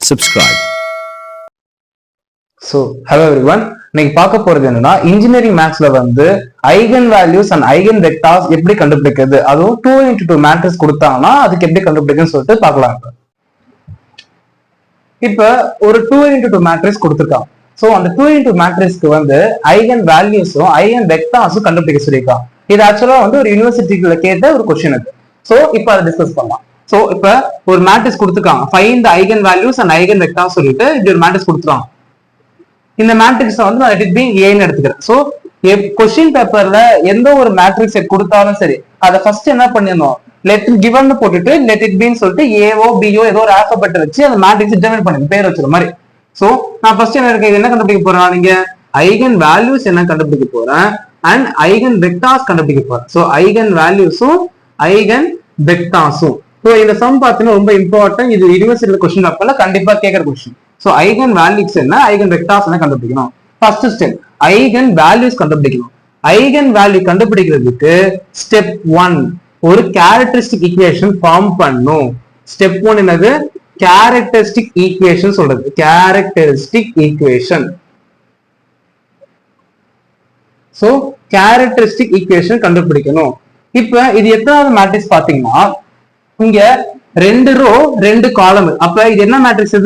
subscribe. So, hello everyone. இன்னைக்கு பார்க்க போறது என்னன்னா இன்ஜினியரிங் மேத்ஸ்ல வந்து ஐகன் வேல்யூஸ் அண்ட் ஐகன் வெக்டார்ஸ் எப்படி கண்டுபிடிக்கிறது, அதுவும் 2x2 மேட்ரிக்ஸ் கொடுத்தாங்கன்னா அதுக்கு எப்படி கண்டுபிடிக்குன்னு சொல்லிட்டு பார்க்கலாம். இப்ப ஒரு 2x2 மேட்ரிக்ஸ் கொடுத்துருக்காங்க. சோ அந்த 2x2 மேட்ரிக்ஸ்க்கு வந்து ஐகன் வேல்யூஸும் ஐகன் வெக்டார்ஸும் கண்டுபிடிக்க சொல்லியிருக்காங்க. இது ஆக்சுவலா வந்து ஒரு யூனிவர்சிட்டிக்குள்ள கேட்ட ஒரு கொஸ்டின் இது. சோ இப்ப அதை டிஸ்கஸ் பண்ணலாம். சோ இப்ப ஒரு மேட்ரிக்ஸ் கொடுத்துருக்காங்க, find the eigen values and eigen vectors சொல்லிட்டு இப்படி ஒரு மேட்ரிக்ஸ் கொடுத்துருக்காங்க. இந்த மேட்ரிக்ஸ் வந்து நான் லெட் இட் பி ஏன்னு எடுத்துக்கிறேன். சோ கொஸ்டின் பேப்பர்ல எந்த ஒரு மேட்ரிக்ஸ் கொடுத்தாலும் சரி, அதை ஃபர்ஸ்ட் என்ன பண்ணிடணும், லெட் கிவன் போட்டுட்டு லெட் இட் பின்னு சொல்லிட்டு ஏஓ பிஓ ஏதோ ஒரு ஆல்பபெட் வச்சு அந்த மேட்ரிக்ஸ் டிட்டர்மைன் பண்ணுங்க, பேர் வச்சுற மாதிரி. சோ நான் ஃபர்ஸ்ட் என்ன இருக்கு, என்ன கண்டுபிடிக்க போறேன், நீங்க ஐகன் வேல்யூஸ் என்ன கண்டுபிடிக்க போறேன் அண்ட் ஐகன் வெக்டார்ஸ் கண்டுபிடிக்க போறேன். சோ ஐகன் வேல்யூஸும் ஐகன் வெக்டார்ஸும். சோ இந்த சம் பார்த்தீங்கன்னா ரொம்ப இம்பார்ட்டன்ட், இது யூனிவர்சிட்டி கொஸ்டின் பேப்பர்ல கண்டிப்பா கேட்கற கொஸ்டின். சோ ஐகன் வேல்யூஸ் என்ன, ஐகன் வெக்டார்ஸ் என்ன கண்டுபிடிக்கணும். ஃபர்ஸ்ட் ஸ்டெப் ஐகன் வேல்யூஸ் கண்டுபிடிக்கணும். ஐகன் வேல்யூ கண்டுபிடிக்கிறதுக்கு ஸ்டெப் 1 ஒரு கேரக்டரிஸ்டிக் ஈக்குவேஷன் ஃபார்ம் பண்ணும். ஸ்டெப் 1 என்னது, கேரக்டரிஸ்டிக் ஈக்குவேஷன் சொல்றது, characteristic equation. So characteristic equation கண்டுபிடிக்கணும். இப்ப இது எத்தனாவது மேட்ரிக்ஸ் பாத்தீங்கன்னா, இங்க 2 ரோ 2 காலம். அப்ப இது என்ன மேட்ரிக்ஸ்,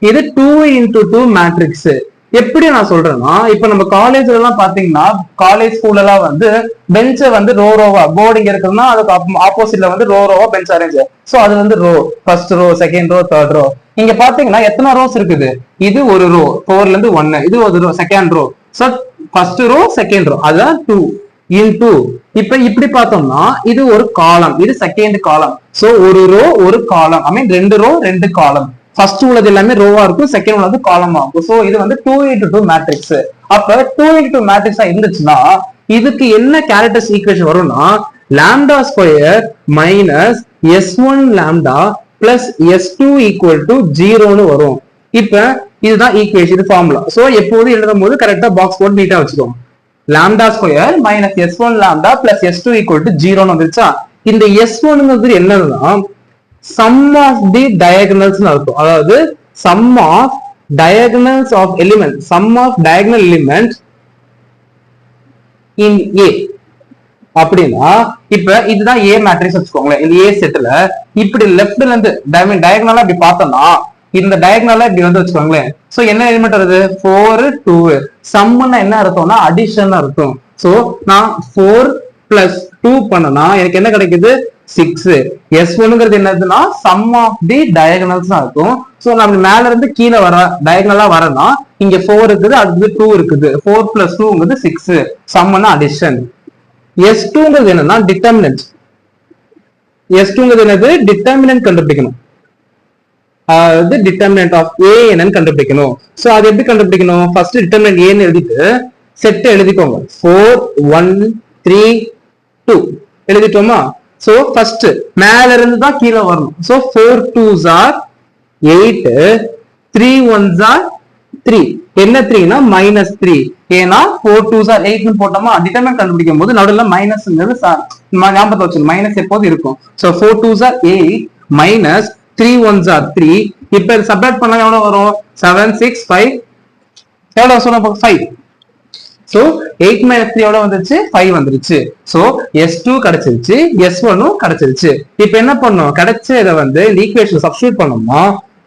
இது 2x2 மேட்ரிக்ஸ். எப்படி நான் சொல்றேன்னா, இப்ப நம்ம காலேஜ்ல எல்லாம் பாத்தீங்கன்னா, காலேஜ் ஸ்கூல்ல எல்லாம் வந்து பெஞ்சை வந்து ரோ ரோவா, போர்டு இங்க இருக்குன்னா அதுக்கு ஆப்போசிட்ல வந்து ரோ ரோவா பெஞ்ச் அரேஞ்ச். சோ அது வந்து row, first row, second row, third row. இங்க பாத்தீங்கன்னா எத்தனை ரோஸ் இருக்குது, இது ஒரு ரோ 4ல இருந்து 1, இது ஒரு row second row. So first row second row, அதுதான் 2 into. இப்ப இப்படி பார்த்தோம்னா இது ஒரு காலம், இது செகண்ட் காலம். சோ ஒரு ரோ ஒரு காலம், ஐ மீன் 2 ரோ 2 காலம். ஃபர்ஸ்ட் உள்ளது எல்லாமே ரோவா இருக்கும், செகண்ட் உள்ளது காலமா இருக்கும். சோ இது வந்து 2x2 மேட்ரிக்ஸ். அப்ப 2x2 மேட்ரிக்ஸா இருந்துச்சுன்னா இதுக்கு என்ன கேரக்டரிஸ்டிக் ஈக்குவேஷன் வரும்னா, lambda square minus s1 lambda plus s2 equal to 0ன்னு வரும். இப்ப இதுதான் ஈக்குவேஷன், இது ஃபார்முலா. சோ எப்போது எழுதும் போது கரெக்டா பாக்ஸ் போட்டு நீட்டா வச்சுக்கோங்க. Lambda square minus s1 lambda plus s2 equal to 0ன்னு வந்துருச்சா. இந்த s1ங்கிறது என்னன்னா sum of the diagonals அர்த்தம். அதாவது sum of diagonals of elements, sum of diagonal elements in A அப்படின்னா, இப்ப இதுதான் A மேட்ரிக்ஸ் வச்சுக்கோங்களேன். இந்த A செட்ல இப்படி லெஃப்ட்ல இருந்து டயகனலா இப்படி பார்த்தோம்னா, இந்த டயகனலா இப்படி வந்து வச்சுக்கோங்களேன். சோ என்ன எலிமெண்ட் வருது, 4 2. சம்னா என்ன அர்த்தம்னா அடிஷன் அர்த்தம். சோ நான் 4 பிளஸ் 2 பண்ணனா எனக்கு என்ன கிடைக்குது, 6. s1ங்கிறது என்னதுன்னா sum of the diagonals இருக்கும். சோ நம்ம மேல இருந்து கீழே வர டயகனலா வரனா இங்க 4 இருக்குது, அதுக்கு 2 இருக்குது. 4 பிளஸ் 2ங்கிறது 6. சம்னா அடிஷன். s2ங்கிறது என்னன்னா டிட்டர்மினன்ட். s2ங்கிறது என்னது, டிட்டர்மினன்ட் கண்டுபிடிக்கணும். அதாவது டிட்டர்மினன்ட் ஆஃப் a என்னன்னு கண்டுபிடிக்கணும். சோ அது எப்படி கண்டுபிடிக்கணும், ஃபர்ஸ்ட் டிட்டர்மினன்ட் a ன்னு எழுதிட்டு செட் எழுதிக்கோங்க. 4 1 3 2 எழுதிட்டோமா. சோ ஃபர்ஸ்ட் மேல இருந்து தான் கீழே வரணும். So 4 2s are 8, 3 1s are 3. என்ன 3 னா மைனஸ் 3. ஏன்னா 4 2s are 8 னு போட்டோமா, டிட்டர்மினன்ட் கண்டுபிடிக்கும் போது நடுவுல மைனஸ்ங்கிறது ஞாபகத்துல வச்சுக்கணும், மைனஸ் எப்போது இருக்கும். So 4 2s are 8 minus 3 1s are 3. இப்ப சப்ட்ராக்ட் பண்ணா எவ்வளவு வரும், 7 6 5 எவ்வளவு சொன்ன 5. சோ 8 minus 3 எவ்வளவு வந்துருச்சு, 5 வந்துருச்சு. சோ s2 கிடைச்சிருச்சு, s1 கிடைச்சிருச்சு. இப்ப என்ன பண்ணோம், கிடைச்ச இதை வந்து இந்த ஈக்குவேஷன் சப்ஸ்டிட்யூட் பண்ணோம்னா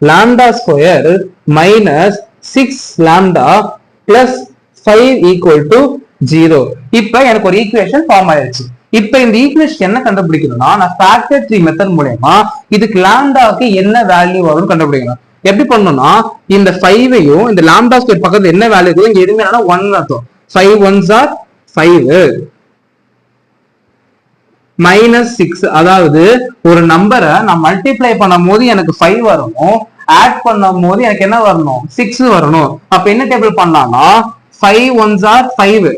lambda square minus 6 lambda plus 5 equal to 0. இப்ப எனக்கு ஒரு ஈக்குவேஷன் ஃபார்ம் ஆயிருச்சு. இப்ப இந்த ஈக்குவேஷன் என்ன கண்டுபிடிக்கணும்னா, நான் ஃபேக்டர் ட்ரீ மெத்தட் மூலமா இதுக்கு லாம்டாக்கு என்ன வேல்யூ வரும்னு கண்டுபிடிக்கணும். எப்படி பண்ணணும்னா, இந்த 5ஐயும் இந்த லாம்டா ஸ்கொயர் பக்கத்துல என்ன வேல்யூ இருக்கும், இங்க எதுவுமே 1 அர்த்தம். 5 1s are 5 மைனஸ் 6. அதாவது ஒரு நம்பரை நான் மல்டிப்ளை பண்ணும் போது எனக்கு 5 வரணும், ஆட் பண்ணும் போது எனக்கு என்ன வரணும், 6 வரணும். அப்ப என்ன டேபிள் பண்ணலாம்னா 5 1s are 5.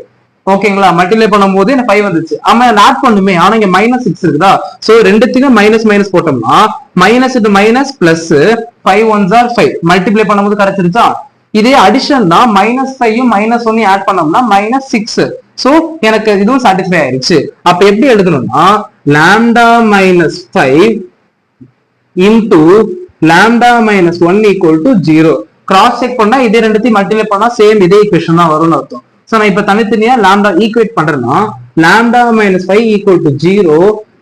ஓகேங்களா, மல்டிப்ளை பண்ணும் போது எனக்கு 5 வந்துச்சு. ஆமா ஆட் பண்ணுமே, ஆனா இங்க மைனஸ் 6 இருக்குதா. சோ ரெண்டுத்துக்கும் மைனஸ் மைனஸ் போட்டோம்னா மைனஸ் இது minus plus 5 1s are 5 multiply பண்ணும் போது கிடைச்சிருச்சா. இதே அடிஷன் தான், மைனஸ் 5 மைனஸ் 1 ஆட் பண்ணோம்னா மைனஸ் 6. சோ எனக்கு இதுவும் சாட்டிஸ்ஃபை ஆயிருச்சு. அப்ப எப்படி எழுதணும்னா lambda minus 5 into lambda minus 1 equal to 0. Cross check பண்ணா இதே ரெண்டுத்தையும் மல்டிப்ளை பண்ணா சேம் இதே ஈக்குவேஷன் தான் வரும்னு அர்த்தம். சோ நான் இப்ப தனித்தனியா lambda ஈக்குவேட் பண்றேன்னா lambda minus 5 equal to 0,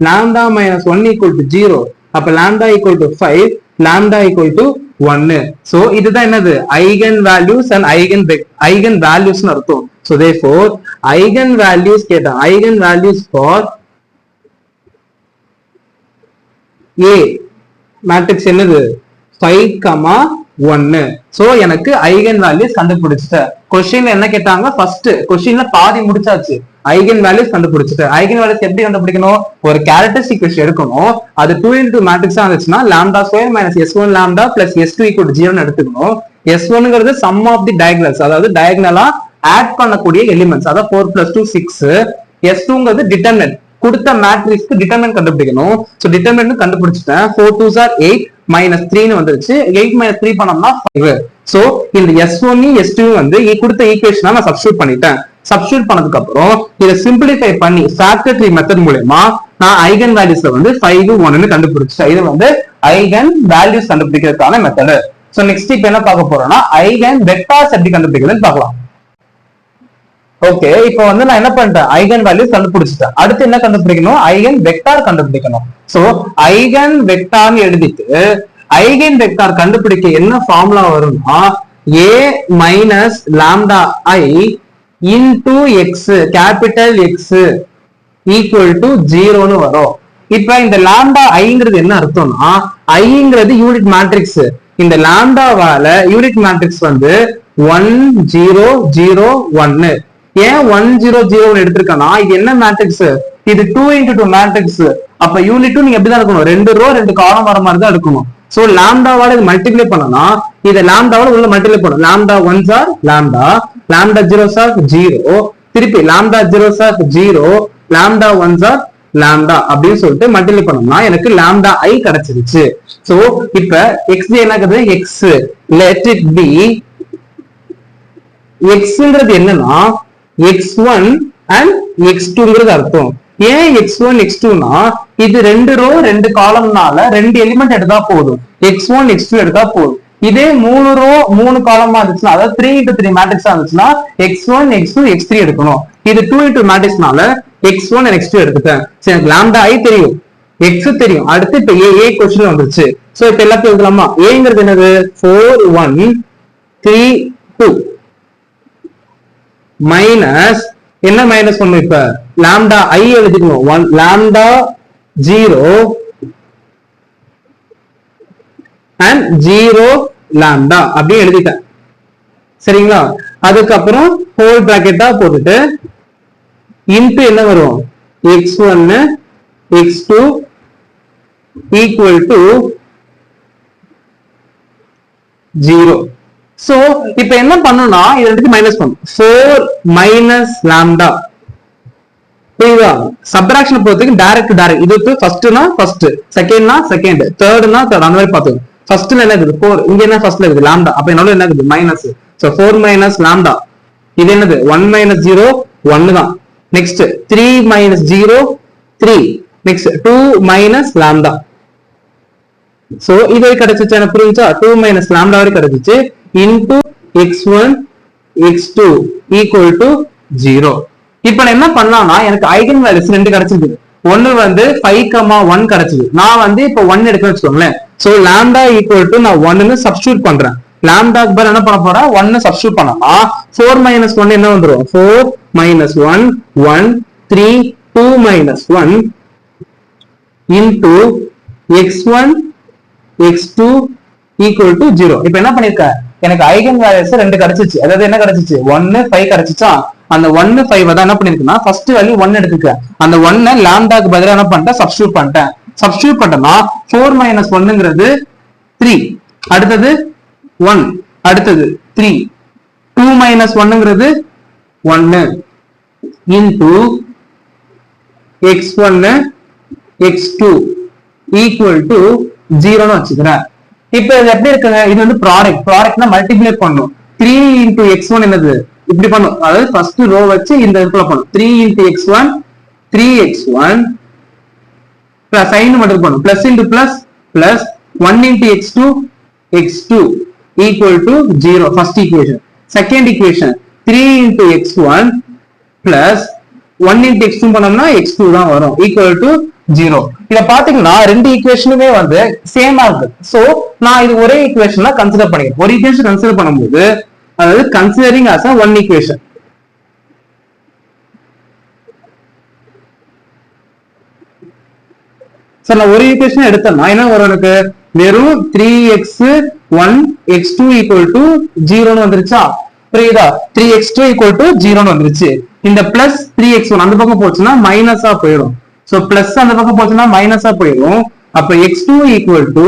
lambda minus 1 equal to 0. அப்ப lambda equal to 5, lambda equal to 1. So இதுதான் என்னது eigenvalues and eigenvalues னு அர்த்தம். So therefore eigenvalues கேட்டா eigenvalues for A மேட்ரிக்ஸ் என்னது 5,1. சோ எனக்கு ஐகன் வேல்யூஸ் கண்டுபிடிச்சிட்டேன். கொஸ்டின்ல என்ன கேட்டாங்க, ஃபர்ஸ்ட் கொஸ்டின்ல பாதி முடிச்சாச்சு. ஐகன் வேல்யூஸ் கண்டுபிடிச்சிட்டேன். ஐகன் வேல்யூஸ் எப்படி கண்டுபிடிக்கணும், ஒரு கேரக்டரிஸ்டிக் ஈக்குவேஷன் எடுக்கணும். அது 2 into மேட்ரிக்ஸா இருந்துச்சுன்னா lambda square minus s1 lambda plus s2 equal to 0 ன்னு எடுத்துக்கணும். s1ங்கிறது sum of the diagonals, அதாவது டயகனலா ஆட் பண்ணக்கூடிய எலிமெண்ட்ஸ், அதாவது 4 plus 2 6. s2ங்கிறது டிட்டர்மினன்ட், கொடுத்த மேட்ரிக்ஸ்க்கு டிட்டர்மினன்ட் கண்டுபிடிக்கணும். சோ டிட்டர்மினன்ட் கண்டுபிடிச்சிட்டேன். 4 2s are 8 minus 3 ன்னு வந்துருச்சு. 8 minus 3 பண்ணோம்னா 5. சோ இந்த s1 s2 வந்து கொடுத்த ஈக்குவேஷனா நான் சப்ஸ்டிட்யூட் பண்ணிட்டேன். சப்ஸ்டிட்யூட் பண்ணதுக்கு அப்புறம் இத சிம்பிளிஃபை பண்ணி ஃபேக்டர் ட்ரீ மெத்தட் மூலமா நான் ஐகன் வேல்யூஸ்ல வந்து 5 1 ன்னு கண்டுபிடிச்சேன். இது வந்து ஐகன் வேல்யூஸ் கண்டுபிடிக்கிறதுக்கான மெத்தட். சோ நெக்ஸ்ட் இப்போ என்ன பார்க்க போறோம்னா ஐகன் வெக்டார்ஸ் எப்படி கண்டுபிடிக்கிறதுன்னு பார்க்கலாம். ஓகே, இப்போ வந்து நான் என்ன பண்ணிட்டேன், ஐகன் வேல்யூஸ் கண்டுபிடிச்சிட்டேன். அடுத்து என்ன கண்டுபிடிக்கணும், ஐகன் வெக்டார் கண்டுபிடிக்கணும். சோ ஐகன் வெக்டார் எழுதிட்டு ஐகன் வெக்டார் கண்டுபிடிக்க என்ன ஃபார்முலா வரும்னா a minus lambda I into x capital x equal to 0 ன்னு வரும். இப்ப இந்த lambda iங்கிறது என்ன அர்த்தம்னா iங்கிறது யூனிட் மேட்ரிக்ஸ். இந்த லாம்டாவால யூனிட் மேட்ரிக்ஸ் வந்து 1 0 0 1. ஏன் 1 0 0 எடுத்திருக்கேன்னா இது என்ன மேட்ரிக்ஸ், இது 2 into 2 மேட்ரிக்ஸ். அப்ப யூனிட்டும் நீங்க எப்படிதான் இருக்கணும், 2 ரோ 2 காலம் வர மாதிரி தான் இருக்கணும். சோ லாம்டாவால இது மல்டிப்ளை பண்ணனா இதை லாம்டாவால உள்ள மல்டிப்ளை பண்ணும். Lambda 1s are lambda, lambda 0s are 0, திருப்பி lambda 0s are 0, lambda 1s are lambda அப்படின்னு சொல்லிட்டு மல்டிப்ளை பண்ணோம்னா எனக்கு லாம்டா I கிடைச்சிருச்சு. சோ இப்ப x என்னது, x let it be xங்கிறது என்னன்னா x1 and x2ங்கிறது அர்த்தம். ஏன் x1 x2னா இது 2 ரோ 2 காலம்னால 2 எலிமெண்ட் எடுத்தா போதும், x1 x2 எடுத்தா போதும். இதே 3 ரோ 3 காலமா இருந்துச்சுன்னா, அதாவது 3 into 3 மேட்ரிக்ஸா இருந்துச்சுன்னா x1 x2 x3 எடுக்கணும். இது 2 into மேட்ரிக்ஸ்னால x1 and x2 எடுத்துட்டேன். சரி, எனக்கு லாம்டா I தெரியும், x தெரியும். அடுத்து இப்ப a क्वेश्चन வந்துருச்சு. சோ இப்ப எல்லாத்தையும் எழுதலாமா. aங்கிறது என்னது 4 1 3 2 மைனஸ் என்ன மைனஸ் பண்ணும், இப்ப லாம்டா I எழுதிக்கணும் 1 லாம்டா 0 and 0 லாம்டா அப்படியே எழுதிட்டேன். சரிங்களா, அதுக்கப்புறம் ஹோல் பிராக்கெட்டா போட்டுட்டு இன்டு என்ன வரும், x1 x2 equal to 0. So இப்ப என்ன பண்ணணும்னா இது ரெண்டுக்கு மைனஸ் பண்ணும், 4 மைனஸ் லாம்டா. புரியுதா, சப்ட்ராக்ஷன் பொறுத்தவரைக்கும் டைரக்ட் டைரக்ட். இது ஃபர்ஸ்ட்னா ஃபர்ஸ்ட், செகண்ட்னா செகண்ட், தேர்ட்னா தேர்ட், அந்த மாதிரி பார்த்துக்கணும். ஃபர்ஸ்ட்ல என்ன இருக்குது 4, இங்க என்ன ஃபர்ஸ்ட்ல இருக்குது லாம்டா, அப்ப என்னோட என்ன இருக்குது மைனஸ். சோ 4 மைனஸ் லாம்டா, இது என்னது 1 மைனஸ் 0 1 தான். Next 3 minus 0 3, next 2 minus lambda. So இது கிடைச்சிச்சு, எனக்கு புரிஞ்சா 2 மைனஸ் லாம்டா வரை கிடைச்சிச்சு. into x1 x2 equal to 0. இப்ப நான் என்ன பண்ணலாம்னா எனக்கு ஐகன் வேல்யூஸ் 2 கிடைச்சிருக்கு. ஒன்னு வந்து 5,1 கிடைச்சது. நான் வந்து இப்ப 1 எடுக்கணும்னு வச்சுக்கோங்களேன். சோ லாம்டா ஈக்குவல் டு நான் 1 ன்னு சப்ஸ்டிட்யூட் பண்றேன். லாம்டாக்கு பதிலா என்ன பண்ண போறேன், 1 சப்ஸ்டிட்யூட் பண்ணா 4 minus 1 என்ன வந்துரும், 4 minus 1 1 3 2 minus 1 into x1 x2 equal to 0. இப்ப என்ன பண்ணிருக்க, எனக்கு ஐகன் வேல்யூஸ் 2 கிடைச்சிச்சு. அதாவது என்ன கிடைச்சிச்சு, 1 5 கிடைச்சிச்சா. அந்த 1 5 தான் என்ன பண்ணிருக்குன்னா ஃபர்ஸ்ட் வேல்யூ 1 எடுத்துக்க. அந்த 1 லாம்டாக்கு பதிலா என்ன பண்ணிட்டேன், சப்ஸ்டிட்யூட் பண்ணிட்டேன். சப்ஸ்டிட்யூட் பண்ணனா 4 minus 1ங்கிறது 3, அடுத்தது 1, அடுத்தது 3, 2 minus 1ங்கிறது 1 into x1 x2 equal to 0 ன்னு வச்சுக்கிறேன். இப்ப இது எப்படி இருக்குங்க, இது வந்து ப்ராடக்ட்னா மல்டிப்ளை பண்ணும். 3 into x1 என்னது இப்படி பண்ணும், அதாவது ஃபர்ஸ்ட் ரோ வச்சு இந்த இடத்துல பண்ணும். 3 into x1 3x1 plus sign மட்டும் பண்ணும், plus into plus plus 1 into x2 x2 equal to 0 first equation. Second equation 3 into x1 plus 1 into x2 பண்ணோம்னா x2 தான் வரும் equal to 0. இத பாத்தீங்கன்னா ரெண்டு ஈக்குவேஷனுமே வந்து சேமா இருக்கு. சோ நான் இது ஒரே ஈக்குவேஷனா கன்சிடர் பண்ணிக்கிறேன். ஒரு ஈக்குவேஷன் கன்சிடர் பண்ணும்போது அதாவது considering as a one equation. So நான் ஒரு ஈக்குவேஷன் எடுத்தேன்னா என்ன வரும் எனக்கு வெறும் 3x1 x2 equal to 0 ன்னு வந்துருச்சா புரியுதா 3x2 equal to 0 ன்னு வந்துருச்சு இந்த பிளஸ் 3x1 அந்த பக்கம் போச்சுன்னா மைனஸா போயிடும் சோ பிளஸ் அந்த பக்கம் போச்சுன்னா மைனஸா போயிடும் அப்ப x2 equal to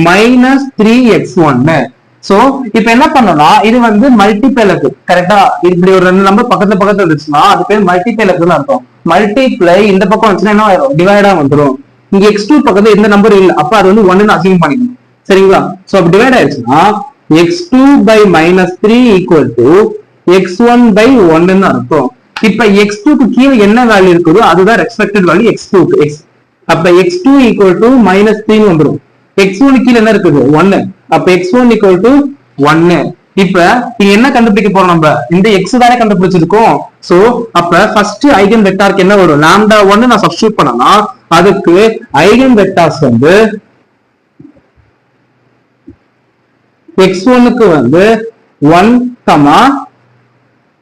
minus 3x1 so இப்போ என்ன பண்ணனும்னா இது வந்து மல்டிபிள் இருக்கு கரெக்ட்டா இப்படி ஒரு ரெண்டு நம்பர் பக்கத்துல பக்கத்துல இருந்துச்சுன்னா அது பேர் மல்டிபிள் இருக்குன்னு அர்த்தம் மல்டிப்ளை இந்த பக்கம் வந்துச்சுன்னா என்ன ஆயிடும் டிவைடா வந்துரும் இங்க x2 பக்கத்துல எந்த நம்பர் இல்ல அப்ப அது வந்து 1 ன்னு அசைன் பண்ணிக்கணும் சரிங்களா சோ அப்படி டிவைட் ஆயிடுச்சுன்னா x2 by minus 3 equal to x1 by 1 ன்னு அர்த்தம் இப்ப x2 க்கு கீழ என்ன வேல்யூ இருக்குதோ அதுதான் எக்ஸ்பெக்டட் வேல்யூ x2 க்கு x அப்ப x2 equal to minus 3 ன்னு வந்துரும் x1 கீழ என்ன இருக்குது 1 அப்ப x1 equal to 1 இப்ப இங்க என்ன கண்டுபிடிக்க போறோம் நம்ம இந்த x தானே கண்டுபிடிச்சிருக்கோம் சோ அப்ப ஃபர்ஸ்ட் ஐகன் வெக்டாருக்கு என்ன வரும் lambda 1 நான் சப்ஸ்டிட்யூட் பண்ணனா அதுக்கு ஐகன் வெக்டார்ஸ் வந்து x1 க்கு வந்து 1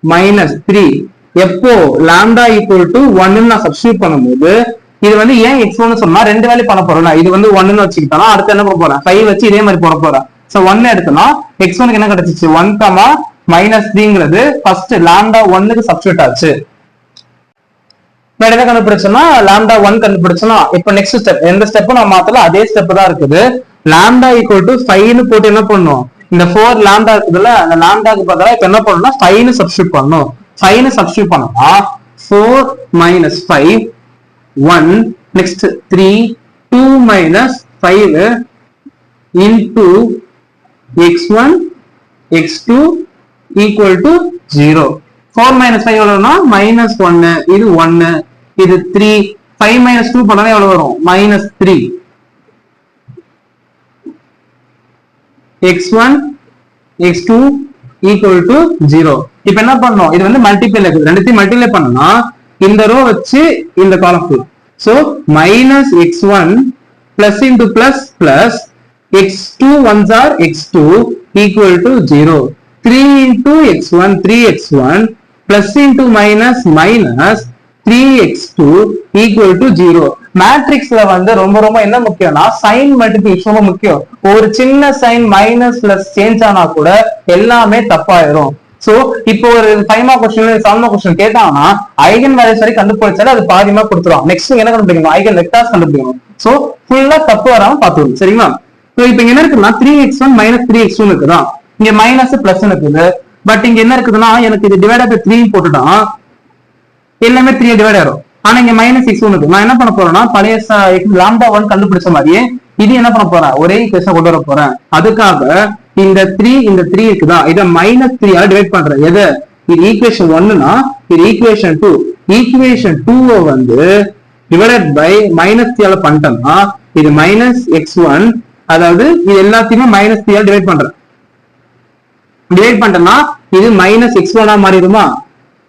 minus 3 எப்போ lambda equal to 1 நான் சப்ஸ்டிட்யூட் பண்ணும்போது இது வந்து ஏன் x1 சொன்னா ரெண்டு வேல்யூ பண்ண போறோம் இது வந்து 1 ன்னு வச்சுக்கிட்டா அடுத்து என்ன பண்ண போறேன் 5 வச்சு இதே மாதிரி போட போறேன் சோ 1 எடுத்தனா x1 க்கு என்ன கிடைச்சிச்சு 1 minus 3ங்கிறது ஃபர்ஸ்ட் lambda 1 க்கு சப்ஸ்டிட்யூட் ஆச்சு நான் என்ன கண்டுபிடிச்சேன்னா lambda 1 கண்டுபிடிச்சேன்னா இப்போ நெக்ஸ்ட் ஸ்டெப் எந்த ஸ்டெப்பும் நான் மாத்தல அதே ஸ்டெப் தான் இருக்குது lambda equal to 5 ன்னு போட்டு என்ன பண்ணனும் இந்த 4 lambda இருக்குதுல அந்த lambda க்கு பதிலா இப்போ என்ன பண்ணனும்னா 5 ன்னு சப்ஸ்டிட்யூட் பண்ணனும் 5 ன்னு சப்ஸ்டிட்யூட் பண்ணா 4 minus 5 1 next 3 2 minus 5 into x1 x2 equal to 0 4 minus 5 எவ்வளவுனா minus 1 இது 1 இது 3 5 minus 2 பண்ணா எவ்வளவு வரும் minus 3 x1 x2 equal to 0 இப்போ என்ன பண்ணோம் இது வந்து மல்டிப்ளை இருக்கு ரெண்டுத்தையும் மல்டிப்ளை பண்ணனா இந்த ரோ வச்சு இந்த காலம் full so minus x1 plus into plus plus x2 ones are x2 equal to 0 3 into x1 3x1 plus into minus minus 3x2 equal to 0 மேட்ரிக்ஸ்ல வந்து ரொம்ப ரொம்ப என்ன முக்கியம்னா சைன் மல்டிபிளிகேஷன் ரொம்ப முக்கியம் ஒரு சின்ன சைன் மைனஸ் பிளஸ் சேஞ்ச் ஆனா கூட எல்லாமே தப்பாயிரும் சோ இப்போ ஒரு 5 மார்க் क्वेश्चन 7 மார்க் क्वेश्चन கேட்டாங்கன்னா ஐகன் வேல்யூஸ் வரை கண்டுபிடிச்சாலே அது பாதி மார்க் கொடுத்துரும் நெக்ஸ்ட் என்ன கண்டுபிடிக்கணும் ஐகன் வெக்டார்ஸ் கண்டுபிடிக்கணும் சோ ஃபுல்லா தப்பு வராம பாத்துக்கணும் சரிங்களா சோ இப்போ என்ன இருக்குன்னா 3x1 minus 3x2 இருக்குதா இங்க மைனஸ் பிளஸ் இருக்குது பட் இங்க என்ன இருக்குதுன்னா எனக்கு இது டிவைட் பை 3 போட்டுட்டா எல்லாமே 3 டிவைட் ஆயிடும் ஆனா இங்க மைனஸ் x1 இருக்கு நான் என்ன பண்ண போறேன்னா பழைய lambda 1 கண்டுபிடிச்ச மாதிரியே இது என்ன பண்ண போறேன் ஒரே ஈக்குவேஷன் கொண்டு வர போறேன் அதுக்காக இந்த 3 இருக்குதா இத minus 3 ஆல டிவைட் பண்றேன் எது இது ஈக்குவேஷன் 1 னா இது ஈக்குவேஷன் 2 வந்து டிவைடட் பை minus 3 ஆல பண்ணிட்டோம்னா இது minus x1 அதாவது இது எல்லாத்தையுமே minus 3 ஆல டிவைட் பண்றேன் டிவைட் பண்ணிட்டோம்னா இது minus x1 ஆ மாறிடுமா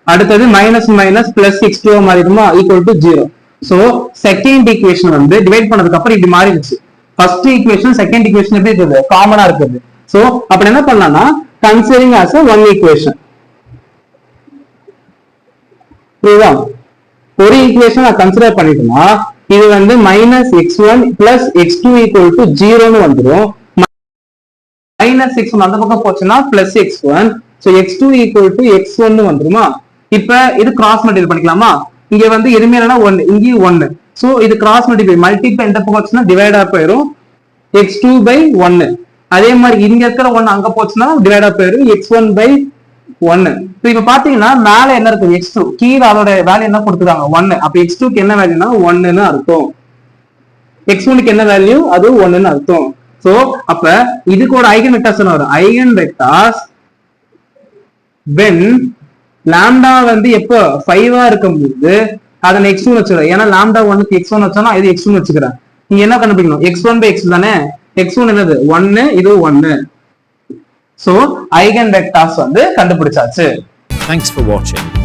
அடுத்தது minus minus plus x2 ஆ மாறிடுமா equal to 0 so second equation வந்து டிவைட் பண்ணதுக்கு அப்புறம் இப்படி மாறிடுச்சு ஃபர்ஸ்ட் ஈக்குவேஷன் செகண்ட் ஈக்குவேஷன் எப்படி இருக்குது காமனா இருக்குது சோ அப்படி என்ன பண்ணலாம்னா considering as a one equation புரியுதா ஒரு ஈக்குவேஷன் நான் கன்சிடர் பண்ணிட்டோம்னா இது வந்து minus x1 plus x2 equal to 0 ன்னு வந்துரும் minus x1 அந்த பக்கம் போச்சுன்னா plus x1 so x2 equal to x1 ன்னு வந்துருமா இப்ப இது கிராஸ் மல்டிப்ளை பண்ணிக்கலாமா இங்க வந்து எதுமே இல்லனா 1 இங்கேயும் 1 சோ இது கிராஸ் மல்டிப்ளை இந்த பக்கம் போச்சுன்னா டிவைட் ஆ போயிடும் x2 by 1 அதே மாதிரி இங்க இருக்கிற 1 அங்க போச்சுன்னா டிவைட் ஆ போயிடும் x1 by 1 சோ இப்ப பாத்தீங்கன்னா மேல என்ன இருக்கு x2 கீழ அதோட வேல்யூ என்ன கொடுத்துட்டாங்க 1 அப்ப x2 க்கு என்ன வேல்யூனா 1 ன்னு அர்த்தம் x1 க்கு என்ன வேல்யூ அது 1 ன்னு அர்த்தம் சோ அப்ப இதுக்கு ஒரு ஐகன் வெக்டார்ஸ் வரும் ஐகன் வெக்டார்ஸ் when lambda வந்து எப்போ 5 ஆ இருக்கும்போது அத x2 வச்சுறேன் ஏன்னா lambda 1 க்கு x1 வச்சனா இது x2 வச்சுக்கிறேன் நீங்க என்ன கண்டுபிடிக்கணும் x1 by x தானே x1 என்னது 1, இது 1. சோ ஐகன் வெக்டார்ஸ் வந்து கண்டுபிடிச்சாச்சு. Thanks for watching.